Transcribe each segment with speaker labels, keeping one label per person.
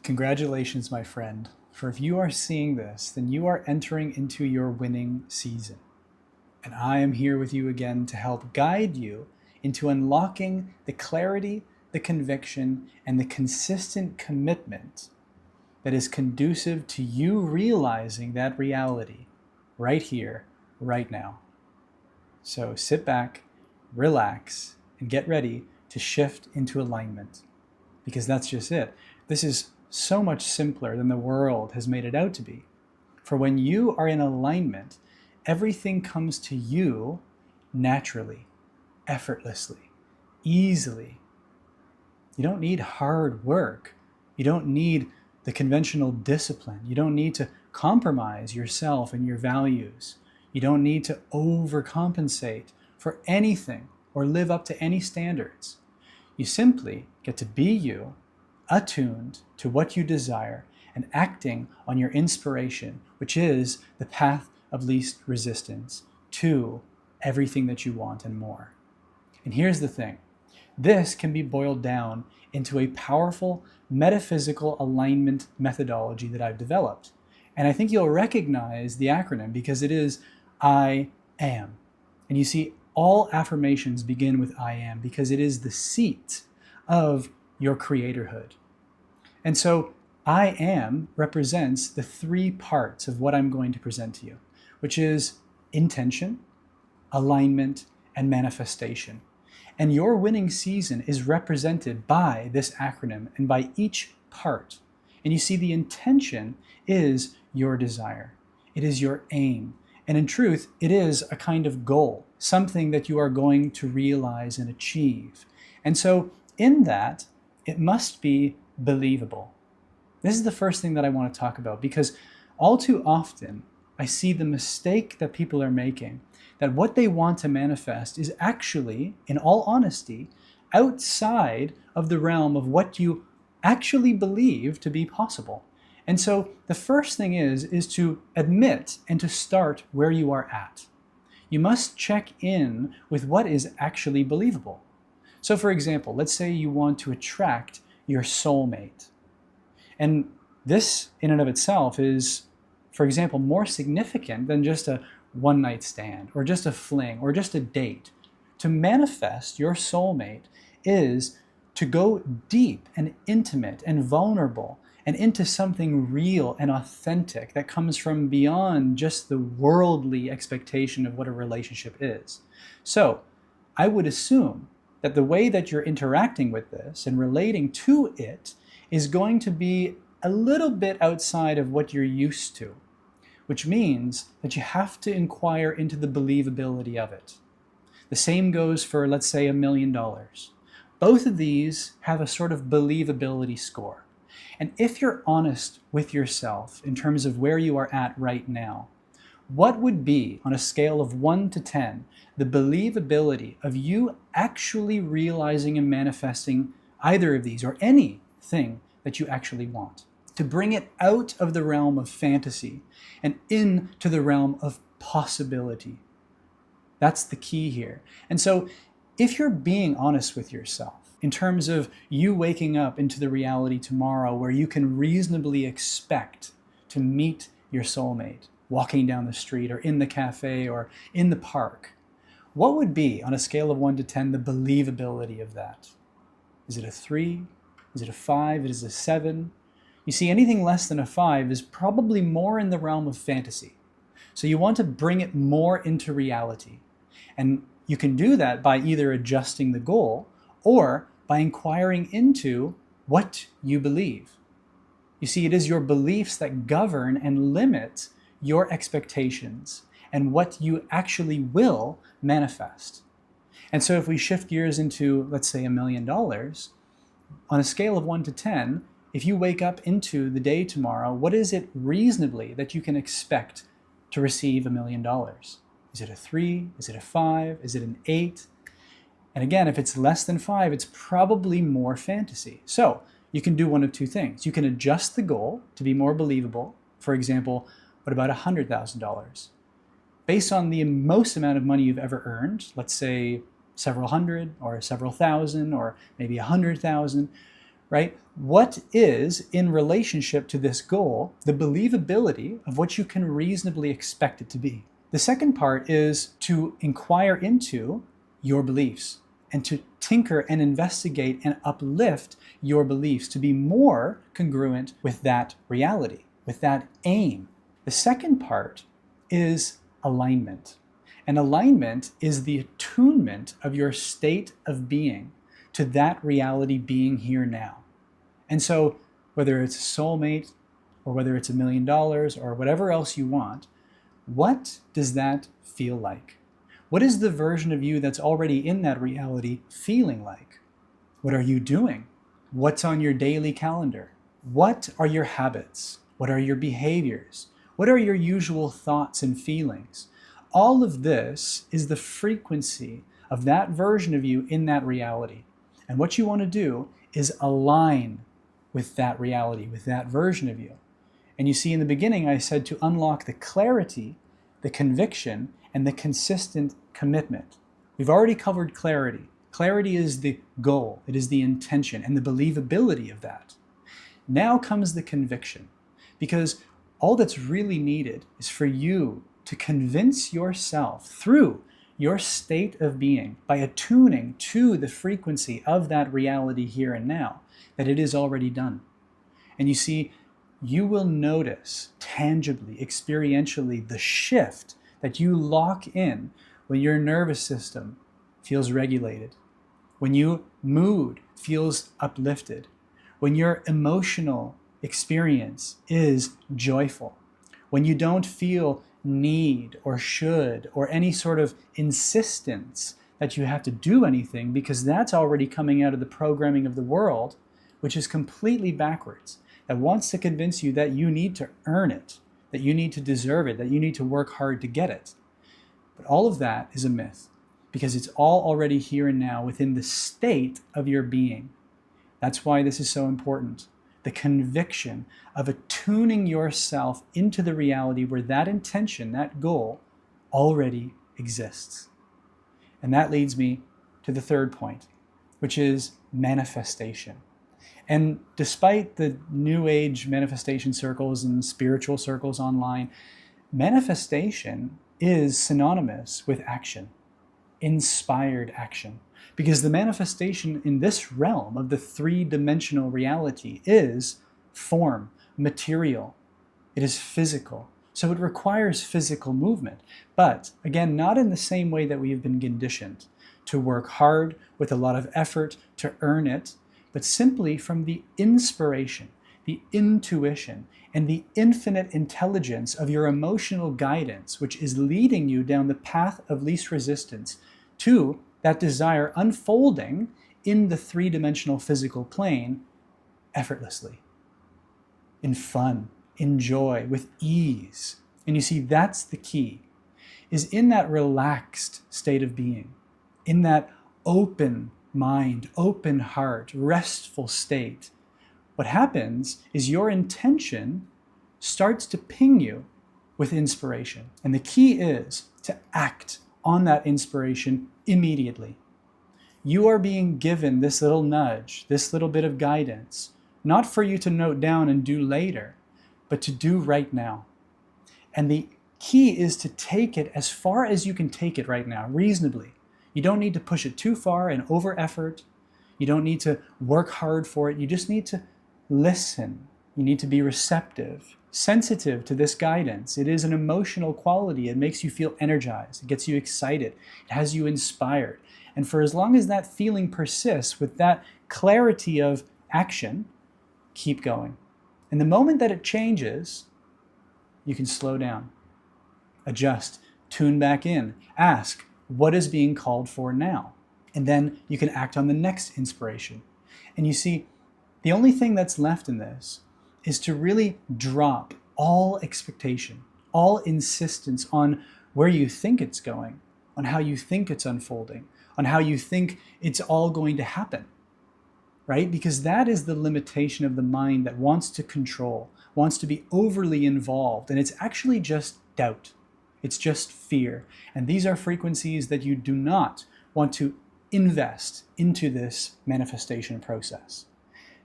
Speaker 1: Congratulations, my friend, for if you are seeing this, then you are entering into your winning season. And I am here with you again to help guide you into unlocking the clarity, the conviction, and the consistent commitment that is conducive to you realizing that reality right here, right now. So sit back, relax, and get ready to shift into alignment, because that's just it. This is so much simpler than the world has made it out to be. For when you are in alignment, everything comes to you naturally, effortlessly, easily. You don't need hard work. You don't need the conventional discipline. You don't need to compromise yourself and your values. You don't need to overcompensate for anything or live up to any standards. You simply get to be you, attuned to what you desire and acting on your inspiration, which is the path of least resistance to everything that you want and more. And here's the thing. This can be boiled down into a powerful metaphysical alignment methodology that I've developed. And I think you'll recognize the acronym because it is I am. And you see, all affirmations begin with I am because it is the seat of your creatorhood. And so I am represents the three parts of what I'm going to present to you, which is intention, alignment, and manifestation. And your winning season is represented by this acronym and by each part. And you see, the intention is your desire. It is your aim. And in truth, it is a kind of goal, something that you are going to realize and achieve. And so in that, it must be believable. This is the first thing that I want to talk about, because all too often I see the mistake that people are making, that what they want to manifest is actually, in all honesty, outside of the realm of what you actually believe to be possible. And so the first thing is to admit and to start where you are at. You must check in with what is actually believable. So for example, let's say you want to attract your soulmate. And this in and of itself is, for example, more significant than just a one-night stand or just a fling or just a date. To manifest your soulmate is to go deep and intimate and vulnerable and into something real and authentic that comes from beyond just the worldly expectation of what a relationship is. So I would assume that the way that you're interacting with this and relating to it is going to be a little bit outside of what you're used to, which means that you have to inquire into the believability of it. The same goes for, let's say, $1 million. Both of these have a sort of believability score. And if you're honest with yourself in terms of where you are at right now, what would be, on a scale of 1 to 10, the believability of you actually realizing and manifesting either of these or anything that you actually want? To bring it out of the realm of fantasy and into the realm of possibility. That's the key here. And so if you're being honest with yourself in terms of you waking up into the reality tomorrow where you can reasonably expect to meet your soulmate, walking down the street or in the cafe or in the park, what would be, on a scale of 1 to 10, the believability of that? Is it a 3? Is it a 5? Is it a 7? You see, anything less than a 5 is probably more in the realm of fantasy. So you want to bring it more into reality. And you can do that by either adjusting the goal or by inquiring into what you believe. You see, it is your beliefs that govern and limit your expectations and what you actually will manifest. And so if we shift gears into, let's say, $1 million, on a scale of 1 to 10, if you wake up into the day tomorrow, what is it reasonably that you can expect to receive $1 million? Is it a 3? Is it a 5? Is it an 8? And again, if it's less than 5, it's probably more fantasy. So you can do one of two things. You can adjust the goal to be more believable. For example, what about $100,000? Based on the most amount of money you've ever earned, let's say several hundred or several thousand or maybe 100,000, right? What is, in relationship to this goal, the believability of what you can reasonably expect it to be? The second part is to inquire into your beliefs and to tinker and investigate and uplift your beliefs to be more congruent with that reality, with that aim. The second part is alignment. And alignment is the attunement of your state of being to that reality being here now. And so whether it's a soulmate or whether it's $1 million or whatever else you want, what does that feel like? What is the version of you that's already in that reality feeling like? What are you doing? What's on your daily calendar? What are your habits? What are your behaviors? What are your usual thoughts and feelings? All of this is the frequency of that version of you in that reality. And what you want to do is align with that reality, with that version of you. And you see, in the beginning, I said to unlock the clarity, the conviction, and the consistent commitment. We've already covered clarity. Clarity is the goal, it is the intention, and the believability of that. Now comes the conviction, because all that's really needed is for you to convince yourself through your state of being, by attuning to the frequency of that reality here and now, that it is already done. And you see, you will notice tangibly, experientially, the shift that you lock in when your nervous system feels regulated, when your mood feels uplifted, when your emotional experience is joyful, when you don't feel need or should or any sort of insistence that you have to do anything, because that's already coming out of the programming of the world, which is completely backwards, that wants to convince you that you need to earn it, that you need to deserve it, that you need to work hard to get it. But all of that is a myth, because it's all already here and now within the state of your being. That's why this is so important. The conviction of attuning yourself into the reality where that intention, that goal, already exists. And that leads me to the third point, which is manifestation. And despite the new age manifestation circles and spiritual circles online, manifestation is synonymous with action, inspired action. Because the manifestation in this realm of the three-dimensional reality is form, material. It is physical. So it requires physical movement. But again, not in the same way that we have been conditioned to work hard with a lot of effort to earn it, but simply from the inspiration, the intuition, and the infinite intelligence of your emotional guidance, which is leading you down the path of least resistance to that desire unfolding in the three-dimensional physical plane effortlessly, in fun, in joy, with ease. And you see, that's the key, is in that relaxed state of being, in that open mind, open heart, restful state. What happens is your intention starts to ping you with inspiration. And the key is to act on that inspiration immediately. You are being given this little nudge, this little bit of guidance, not for you to note down and do later, but to do right now. And the key is to take it as far as you can take it right now, reasonably. You don't need to push it too far and over effort. You don't need to work hard for it. You just need to listen. You need to be receptive, sensitive to this guidance. It is an emotional quality. It makes you feel energized. It gets you excited. It has you inspired. And for as long as that feeling persists with that clarity of action, keep going. And the moment that it changes, you can slow down, adjust, tune back in, ask, what is being called for now? And then you can act on the next inspiration. And you see, the only thing that's left in this is to really drop all expectation, all insistence on where you think it's going, on how you think it's unfolding, on how you think it's all going to happen, right? Because that is the limitation of the mind that wants to control, wants to be overly involved, and it's actually just doubt. It's just fear. And these are frequencies that you do not want to invest into this manifestation process.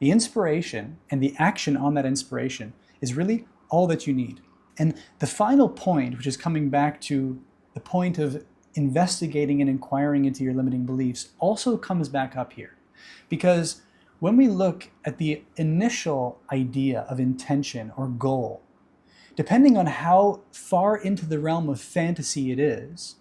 Speaker 1: The inspiration and the action on that inspiration is really all that you need. And the final point, which is coming back to the point of investigating and inquiring into your limiting beliefs, also comes back up here. Because when we look at the initial idea of intention or goal, depending on how far into the realm of fantasy it is,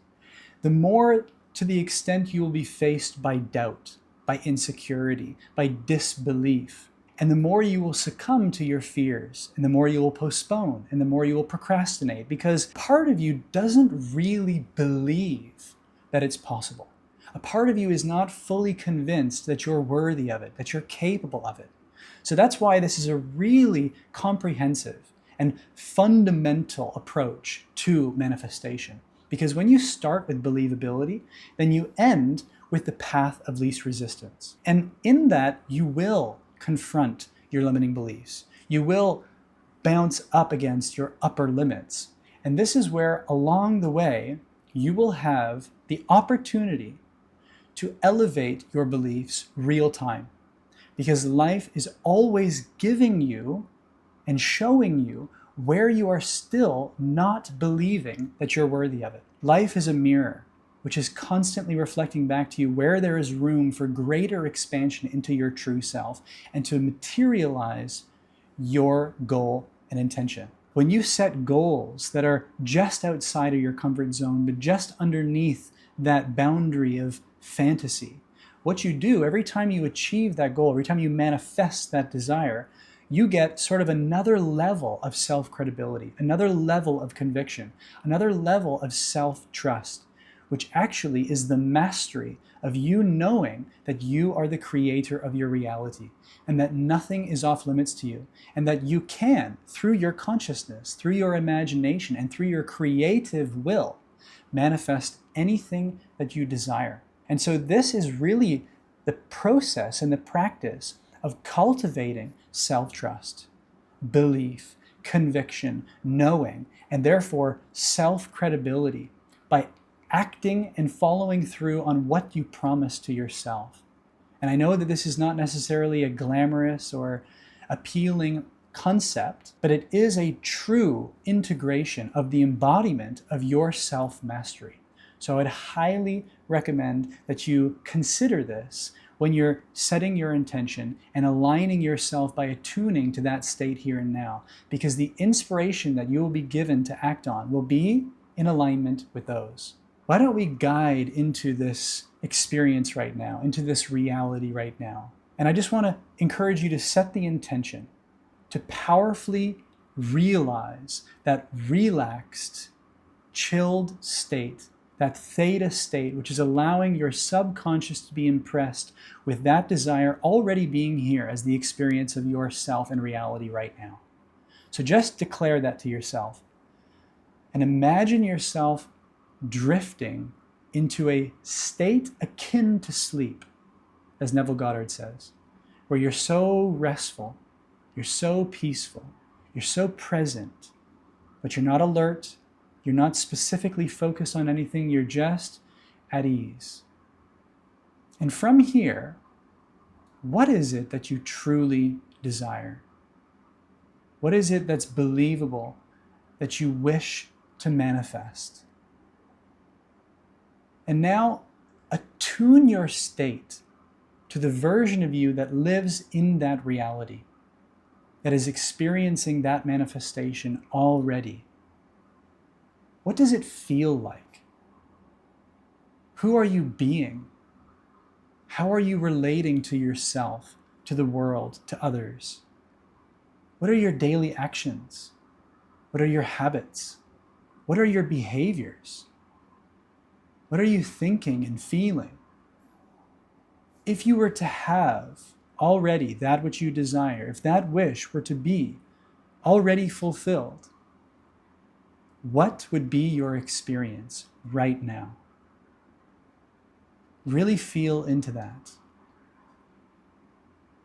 Speaker 1: the more to the extent you will be faced by doubt, by insecurity, by disbelief, and the more you will succumb to your fears, and the more you will postpone, and the more you will procrastinate, because part of you doesn't really believe that it's possible. A part of you is not fully convinced that you're worthy of it, that you're capable of it. So that's why this is a really comprehensive and fundamental approach to manifestation. Because when you start with believability, then you end with the path of least resistance. And in that, you will confront your limiting beliefs. You will bounce up against your upper limits. And this is where, along the way, you will have the opportunity to elevate your beliefs real time. Because life is always giving you and showing you where you are still not believing that you're worthy of it. Life is a mirror, which is constantly reflecting back to you where there is room for greater expansion into your true self and to materialize your goal and intention. When you set goals that are just outside of your comfort zone, but just underneath that boundary of fantasy, what you do every time you achieve that goal, every time you manifest that desire, you get sort of another level of self-credibility, another level of conviction, another level of self-trust, which actually is the mastery of you knowing that you are the creator of your reality and that nothing is off limits to you, and that you can, through your consciousness, through your imagination, and through your creative will, manifest anything that you desire. And so this is really the process and the practice of cultivating self-trust, belief, conviction, knowing, and therefore self-credibility by acting and following through on what you promise to yourself. And I know that this is not necessarily a glamorous or appealing concept, but it is a true integration of the embodiment of your self-mastery. So I'd highly recommend that you consider this when you're setting your intention and aligning yourself by attuning to that state here and now, because the inspiration that you will be given to act on will be in alignment with those. Why don't we guide into this experience right now, into this reality right now? And I just want to encourage you to set the intention to powerfully realize that relaxed, chilled state, that theta state, which is allowing your subconscious to be impressed with that desire already being here as the experience of yourself and reality right now. So just declare that to yourself and imagine yourself drifting into a state akin to sleep, as Neville Goddard says, where you're so restful, you're so peaceful, you're so present, but you're not alert, you're not specifically focused on anything, you're just at ease. And from here, what is it that you truly desire? What is it that's believable that you wish to manifest? And now attune your state to the version of you that lives in that reality, that is experiencing that manifestation already. What does it feel like? Who are you being? How are you relating to yourself, to the world, to others? What are your daily actions? What are your habits? What are your behaviors? What are you thinking and feeling? If you were to have already that which you desire, if that wish were to be already fulfilled, what would be your experience right now? Really feel into that.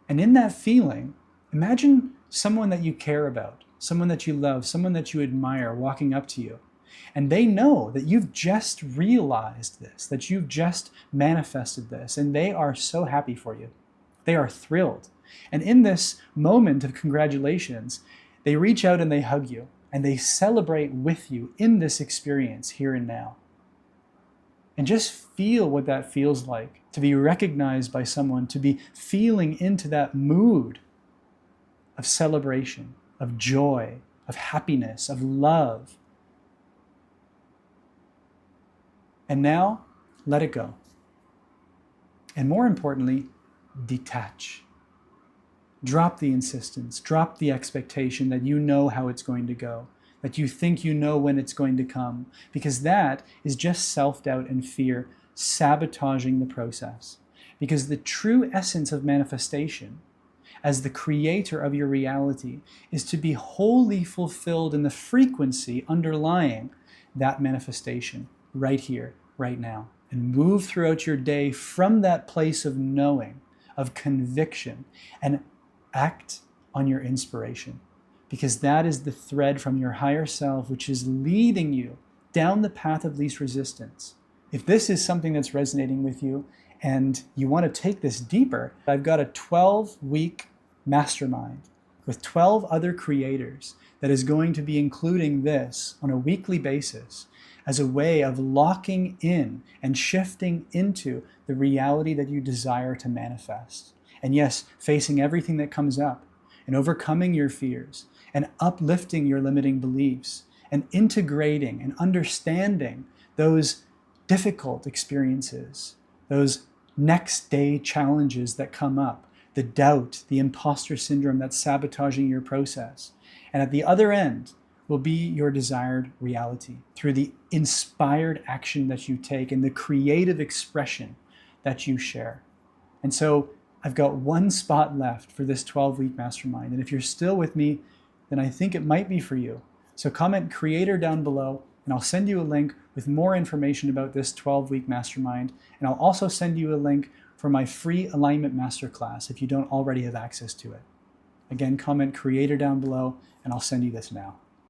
Speaker 1: And in that feeling, imagine someone that you care about, someone that you love, someone that you admire walking up to you. And they know that you've just realized this, that you've just manifested this, and they are so happy for you. They are thrilled. And in this moment of congratulations, they reach out and they hug you and they celebrate with you in this experience here and now. And just feel what that feels like to be recognized by someone, to be feeling into that mood of celebration, of joy, of happiness, of love. And now, let it go. And more importantly, detach. Drop the insistence, drop the expectation that you know how it's going to go, that you think you know when it's going to come, because that is just self-doubt and fear sabotaging the process. Because the true essence of manifestation, as the creator of your reality, is to be wholly fulfilled in the frequency underlying that manifestation right here, right now, and move throughout your day from that place of knowing, of conviction, and act on your inspiration, because that is the thread from your higher self which is leading you down the path of least resistance. If this is something that's resonating with you and you want to take this deeper, I've got a 12-week mastermind with 12 other creators that is going to be including this on a weekly basis as a way of locking in and shifting into the reality that you desire to manifest. And yes, facing everything that comes up and overcoming your fears and uplifting your limiting beliefs and integrating and understanding those difficult experiences, those next day challenges that come up, the doubt, the imposter syndrome that's sabotaging your process. And at the other end will be your desired reality through the inspired action that you take and the creative expression that you share. And so I've got one spot left for this 12-week mastermind. And if you're still with me, then I think it might be for you. So comment creator down below and I'll send you a link with more information about this 12-week mastermind. And I'll also send you a link for my free alignment masterclass if you don't already have access to it. Again, comment creator down below and I'll send you this now.